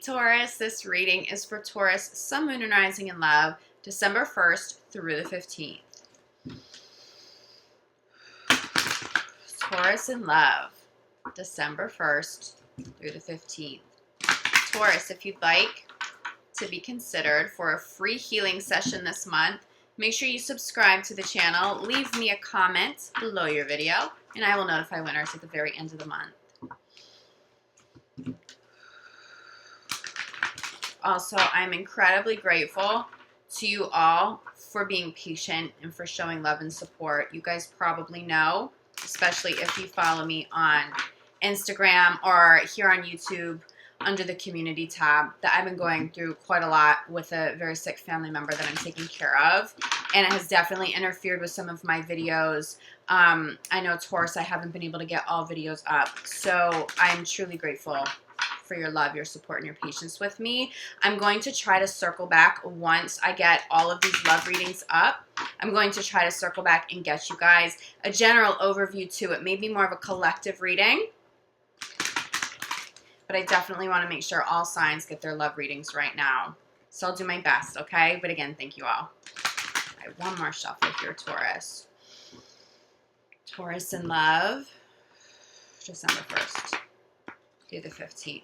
Taurus, this reading is for Taurus, Sun, Moon, and Rising in Love, December 1st through the 15th. Taurus in Love, December 1st through the 15th. Taurus, if you'd like to be considered for a free healing session this month, make sure you subscribe to the channel, leave me a comment below your video, and I will notify winners at the very end of the month. Also, I'm incredibly grateful to you all for being patient and for showing love and support. You guys probably know, especially if you follow me on Instagram or here on YouTube under the community tab, that I've been going through quite a lot with a very sick family member that I'm taking care of. And it has definitely interfered with some of my videos. I know, Taurus, I haven't been able to get all videos up. So I'm truly grateful for your love, your support, and your patience with me. I'm going to try to circle back once I get all of these love readings up. I'm going to try to circle back and get you guys a general overview too. It may be more of a collective reading, but I definitely want to make sure all signs get their love readings right now. So I'll do my best, okay? But again, thank you all. All right, one more shuffle here, Taurus. Taurus in Love, December 1st through the 15th.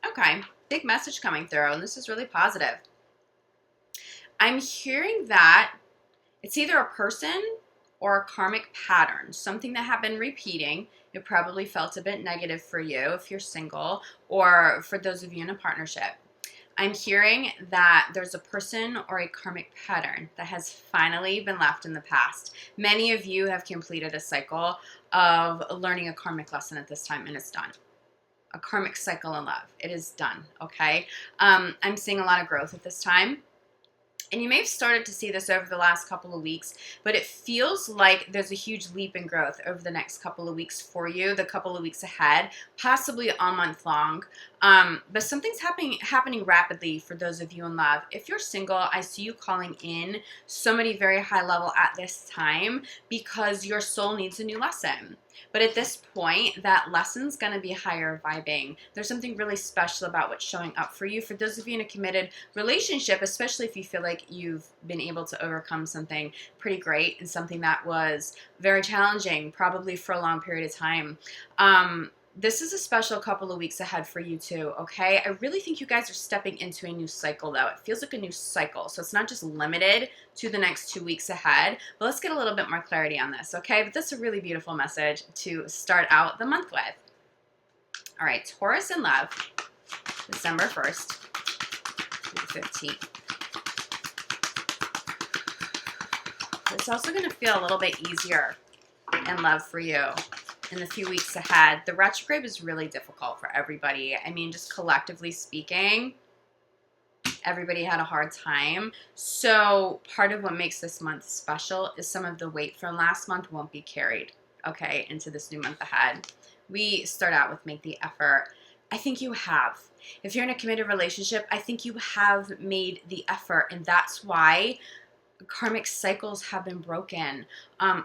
Okay, big message coming through, and this is really positive. I'm hearing that it's either a person or a karmic pattern, something that have been repeating. It probably felt a bit negative for you if you're single, or for those of you in a partnership. I'm hearing that there's a person or a karmic pattern that has finally been left in the past. Many of you have completed a cycle of learning a karmic lesson at this time, and it's done. A karmic cycle in love. It is done, okay? I'm seeing a lot of growth at this time. And you may have started to see this over the last couple of weeks, but it feels like there's a huge leap in growth over the next couple of weeks for you, the couple of weeks ahead, possibly all month long. But something's happening rapidly for those of you in love. If you're single, I see you calling in somebody very high level at this time because your soul needs a new lesson. But at this point, that lesson's going to be higher vibing. There's something really special about what's showing up for you. For those of you in a committed relationship, especially if you feel like you've been able to overcome something pretty great and something that was very challenging, probably for a long period of time. This is a special couple of weeks ahead for you too, okay? I really think you guys are stepping into a new cycle though. It feels like a new cycle. So it's not just limited to the next 2 weeks ahead, but let's get a little bit more clarity on this, okay? But this is a really beautiful message to start out the month with. All right, Taurus in Love, December 1st through the 15th. It's also going to feel a little bit easier in love for you in the few weeks ahead. The retrograde is really difficult for everybody. I mean, just collectively speaking, everybody had a hard time. So part of what makes this month special is some of the weight from last month won't be carried, okay, into this new month ahead. We start out with make the effort. I think you have. If you're in a committed relationship, I think you have made the effort, and that's why karmic cycles have been broken.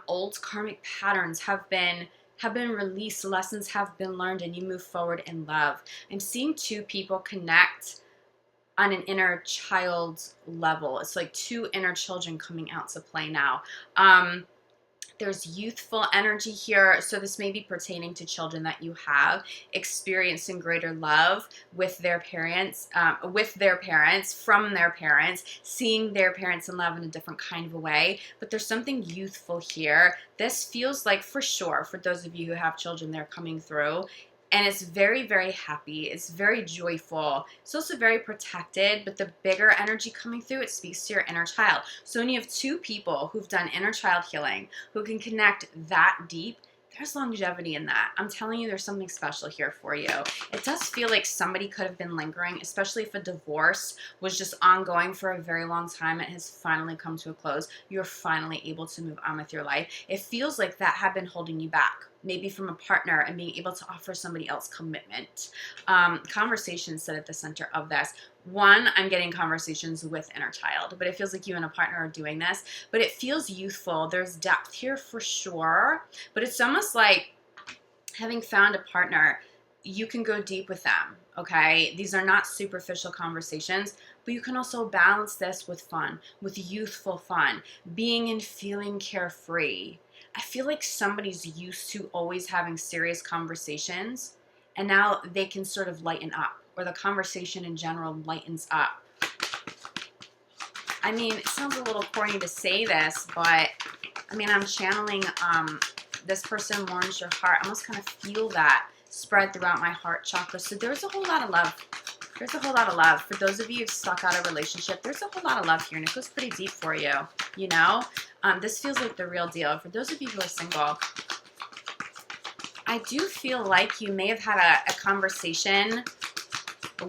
Old karmic patterns have been released, lessons have been learned, and you move forward in love. I'm seeing two people connect on an inner child level. It's like two inner children coming out to play now. There's youthful energy here, so this may be pertaining to children that you have experiencing greater love with their parents, from their parents, seeing their parents in love in a different kind of a way. But there's something youthful here. This feels like, for sure, for those of you who have children, they're coming through. And it's very, very happy. It's very joyful. It's also very protected, but the bigger energy coming through, it speaks to your inner child. So when you have two people who've done inner child healing, who can connect that deep, there's longevity in that. I'm telling you, there's something special here for you. It does feel like somebody could have been lingering, especially if a divorce was just ongoing for a very long time. It has finally come to a close. You're finally able to move on with your life. It feels like that had been holding you back, maybe from a partner, and being able to offer somebody else commitment. Conversations sit at the center of this. One, I'm getting conversations with inner child, but it feels like you and a partner are doing this, but it feels youthful. There's depth here for sure, but it's almost like having found a partner, you can go deep with them, okay? These are not superficial conversations, but you can also balance this with fun, with youthful fun, being and feeling carefree. I feel like somebody's used to always having serious conversations, and now they can sort of lighten up, or the conversation in general lightens up. I mean, it sounds a little corny to say this, but I mean, I'm channeling this person warms your heart. I almost kind of feel that spread throughout my heart chakra. So there's a whole lot of love. There's a whole lot of love. For those of you who've stuck out a relationship, there's a whole lot of love here, and it goes pretty deep for you, you know? This feels like the real deal. For those of you who are single, I do feel like you may have had a conversation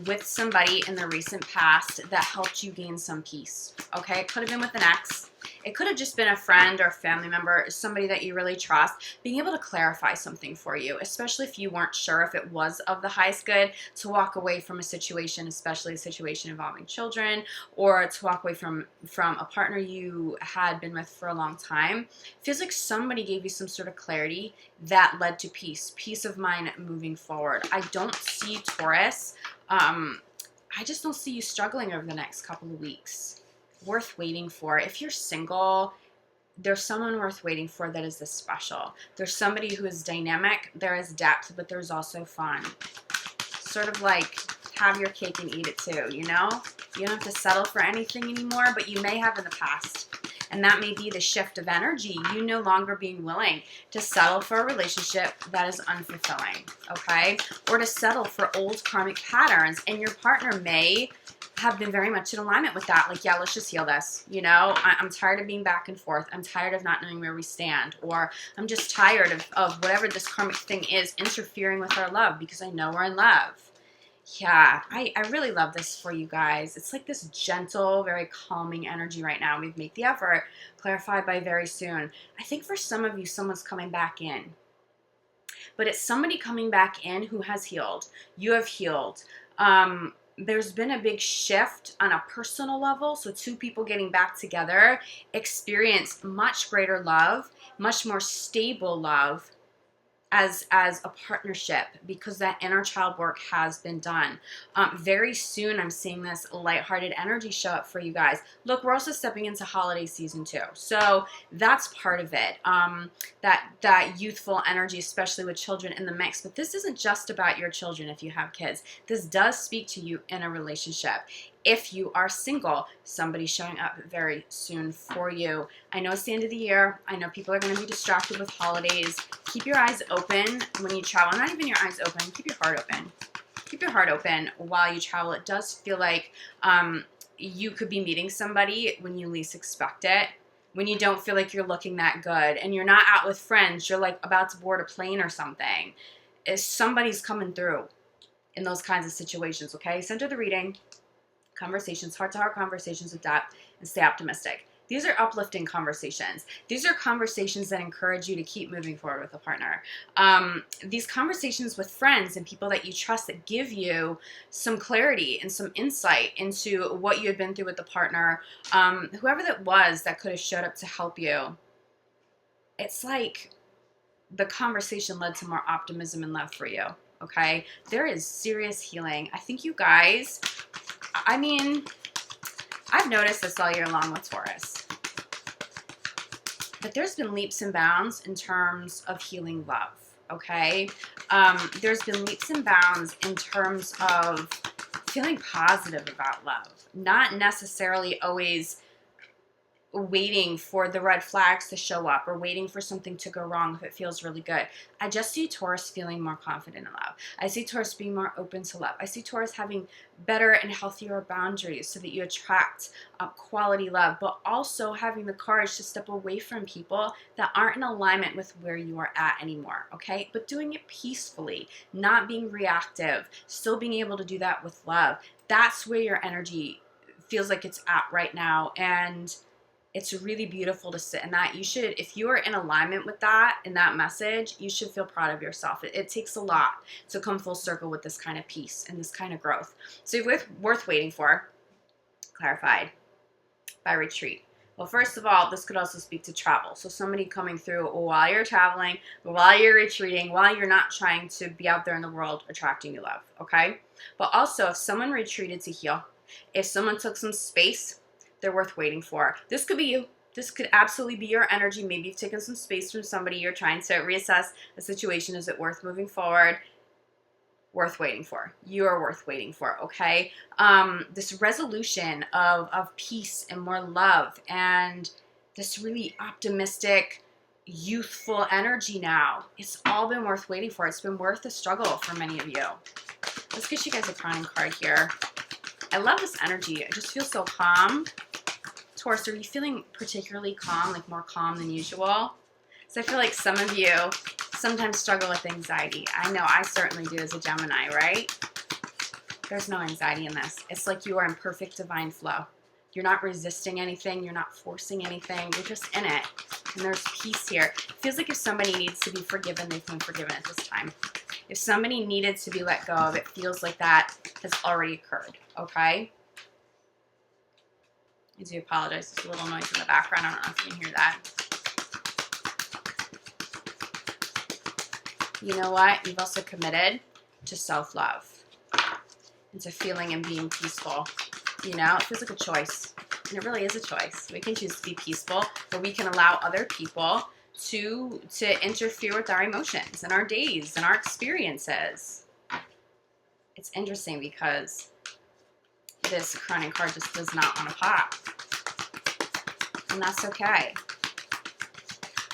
with somebody in the recent past that helped you gain some peace, okay? It could have been with an ex. It could have just been a friend or a family member, somebody that you really trust, being able to clarify something for you, especially if you weren't sure if it was of the highest good, to walk away from a situation, especially a situation involving children, or to walk away from a partner you had been with for a long time. It feels like somebody gave you some sort of clarity that led to peace of mind moving forward. I don't see, Taurus, I just don't see you struggling over the next couple of weeks. Worth waiting for. If you're single, there's someone worth waiting for that is this special. There's somebody who is dynamic, there is depth, but there's also fun. Sort of like have your cake and eat it too, you know? You don't have to settle for anything anymore, but you may have in the past. And that may be the shift of energy. You no longer being willing to settle for a relationship that is unfulfilling, okay? Or to settle for old karmic patterns. And your partner may have been very much in alignment with that. Like, yeah, let's just heal this. You know, I'm tired of being back and forth. I'm tired of not knowing where we stand. Or I'm just tired of whatever this karmic thing is interfering with our love, because I know we're in love. Yeah, I really love this for you guys. It's like this gentle, very calming energy right now. We've made the effort, clarified by very soon. I think for some of you, someone's coming back in. But it's somebody coming back in who has healed. You have healed. There's been a big shift on a personal level. So two people getting back together experience much greater love, much more stable love as a partnership, because that inner child work has been done. Very soon, I'm seeing this lighthearted energy show up for you guys. Look, we're also stepping into holiday season too. So that's part of it. That youthful energy, especially with children in the mix. But this isn't just about your children if you have kids. This does speak to you in a relationship. If you are single, somebody's showing up very soon for you. I know it's the end of the year. I know people are going to be distracted with holidays. Keep your eyes open when you travel. Not even your eyes open. Keep your heart open. Keep your heart open while you travel. It does feel like you could be meeting somebody when you least expect it, when you don't feel like you're looking that good, and you're not out with friends. You're like about to board a plane or something. Somebody's coming through in those kinds of situations, okay? Center the reading. Conversations, heart-to-heart conversations with depth, and stay optimistic. These are uplifting conversations. These are conversations that encourage you to keep moving forward with a partner. These conversations with friends and people that you trust that give you some clarity and some insight into what you had been through with the partner, whoever that was that could have showed up to help you. It's like the conversation led to more optimism and love for you, okay? There is serious healing. I think you guys... I mean, I've noticed this all year long with Taurus, but there's been leaps and bounds in terms of healing love, okay? There's been leaps and bounds in terms of feeling positive about love, not necessarily always waiting for the red flags to show up or waiting for something to go wrong if it feels really good. I just see Taurus feeling more confident in love. I see Taurus being more open to love. I see Taurus having better and healthier boundaries so that you attract quality love, but also having the courage to step away from people that aren't in alignment with where you are at anymore, okay? But doing it peacefully, not being reactive, still being able to do that with love. That's where your energy feels like it's at right now, and it's really beautiful to sit in that. You should, if you are in alignment with that, in that message, you should feel proud of yourself. It takes a lot to come full circle with this kind of peace and this kind of growth. So worth waiting for, clarified by retreat, Well, first of all, this could also speak to travel. So somebody coming through while you're traveling, while you're retreating, while you're not trying to be out there in the world attracting you love, okay? But also, if someone retreated to heal, if someone took some space, they're worth waiting for. This could be you. This could absolutely be your energy. Maybe you've taken some space from somebody. You're trying to reassess the situation. Is it worth moving forward? Worth waiting for. You are worth waiting for, okay? This resolution of peace and more love and this really optimistic, youthful energy now. It's all been worth waiting for. It's been worth the struggle for many of you. Let's get you guys a crowning card here. I love this energy. I just feel so calm. Taurus, are you feeling particularly calm, like more calm than usual? So I feel like some of you sometimes struggle with anxiety. I know I certainly do as a Gemini, right? There's no anxiety in this. It's like you are in perfect divine flow. You're not resisting anything. You're not forcing anything. You're just in it. And there's peace here. It feels like if somebody needs to be forgiven, they've been forgiven at this time. If somebody needed to be let go of, it feels like that has already occurred, okay? I do apologize. There's a little noise in the background. I don't know if you can hear that. You know what? You've also committed to self-love and to feeling and being peaceful. You know, it feels like a choice. And it really is a choice. We can choose to be peaceful, or we can allow other people to interfere with our emotions and our days and our experiences. It's interesting because this crowning card just does not want to pop. And that's okay.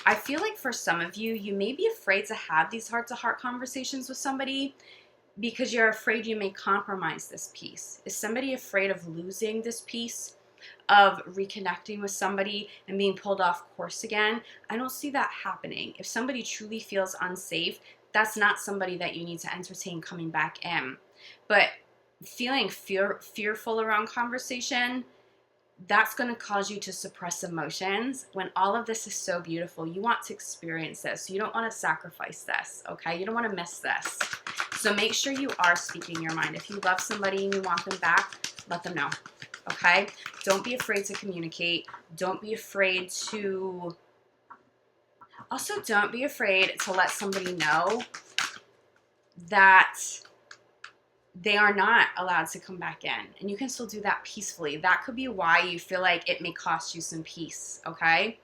I feel like for some of you, you may be afraid to have these heart-to-heart conversations with somebody because you're afraid you may compromise this peace. Is somebody afraid of losing this peace, of reconnecting with somebody and being pulled off course again? I don't see that happening. If somebody truly feels unsafe, that's not somebody that you need to entertain coming back in. But feeling fearful around conversation, that's going to cause you to suppress emotions when all of this is so beautiful. You want to experience this. You don't want to sacrifice this, okay? You don't want to miss this. So make sure you are speaking your mind. If you love somebody and you want them back, let them know, okay? Don't be afraid to communicate. Don't be afraid to... Also, don't be afraid to let somebody know that they are not allowed to come back in. And you can still do that peacefully. That could be why you feel like it may cost you some peace, okay?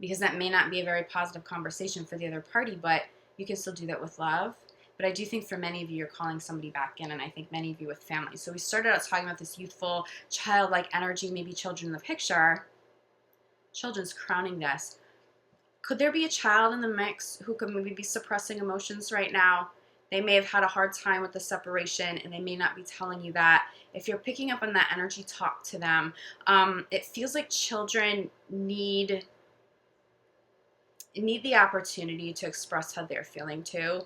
Because that may not be a very positive conversation for the other party, but you can still do that with love. But I do think for many of you, you're calling somebody back in, and I think many of you with families. So we started out talking about this youthful, childlike energy, maybe children in the picture. Children's crowning this. Could there be a child in the mix who could maybe be suppressing emotions right now? They may have had a hard time with the separation, and they may not be telling you that. If you're picking up on that energy, talk to them. It feels like children need the opportunity to express how they're feeling too.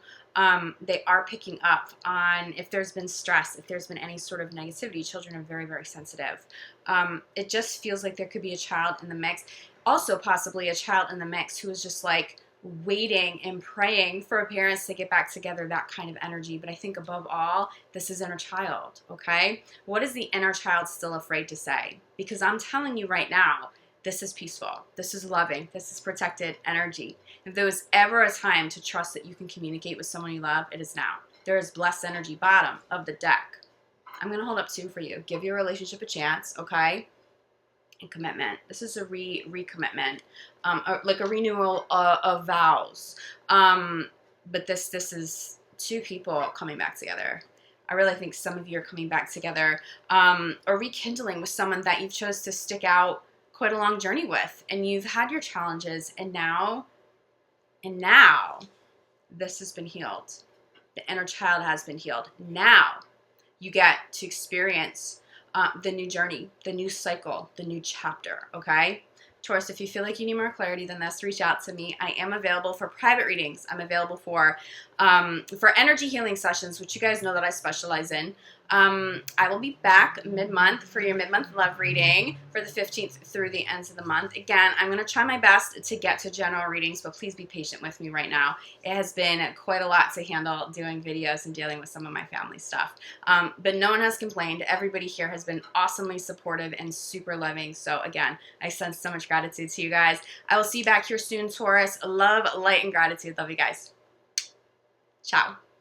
They are picking up on if there's been stress, if there's been any sort of negativity. Children are very, very sensitive. It just feels like there could be a child in the mix. Also possibly a child in the mix who is just like waiting and praying for parents to get back together, that kind of energy. But I think above all, this is inner child, okay? What is the inner child still afraid to say? Because I'm telling you right now, this is peaceful, this is loving, this is protected energy. If there was ever a time to trust that you can communicate with someone you love, it is now. There is blessed energy, bottom of the deck. I'm going to hold up two for you. Give your relationship a chance, okay? And commitment. This is a recommitment, like a renewal of vows. But this is two people coming back together. I really think some of you are coming back together, or rekindling with someone that you've chose to stick out quite a long journey with, and you've had your challenges, and now this has been healed. The inner child has been healed. Now you get to experience the new journey, the new cycle, the new chapter, okay? Taurus, if you feel like you need more clarity than this, reach out to me. I am available for private readings. I'm available for energy healing sessions, which you guys know that I specialize in. I will be back mid-month for your mid-month love reading for the 15th through the end of the month. Again, I'm going to try my best to get to general readings, but please be patient with me right now. It has been quite a lot to handle doing videos and dealing with some of my family stuff. But no one has complained. Everybody here has been awesomely supportive and super loving. So again, I send so much gratitude to you guys. I will see you back here soon, Taurus. Love, light, and gratitude. Love you guys. Ciao.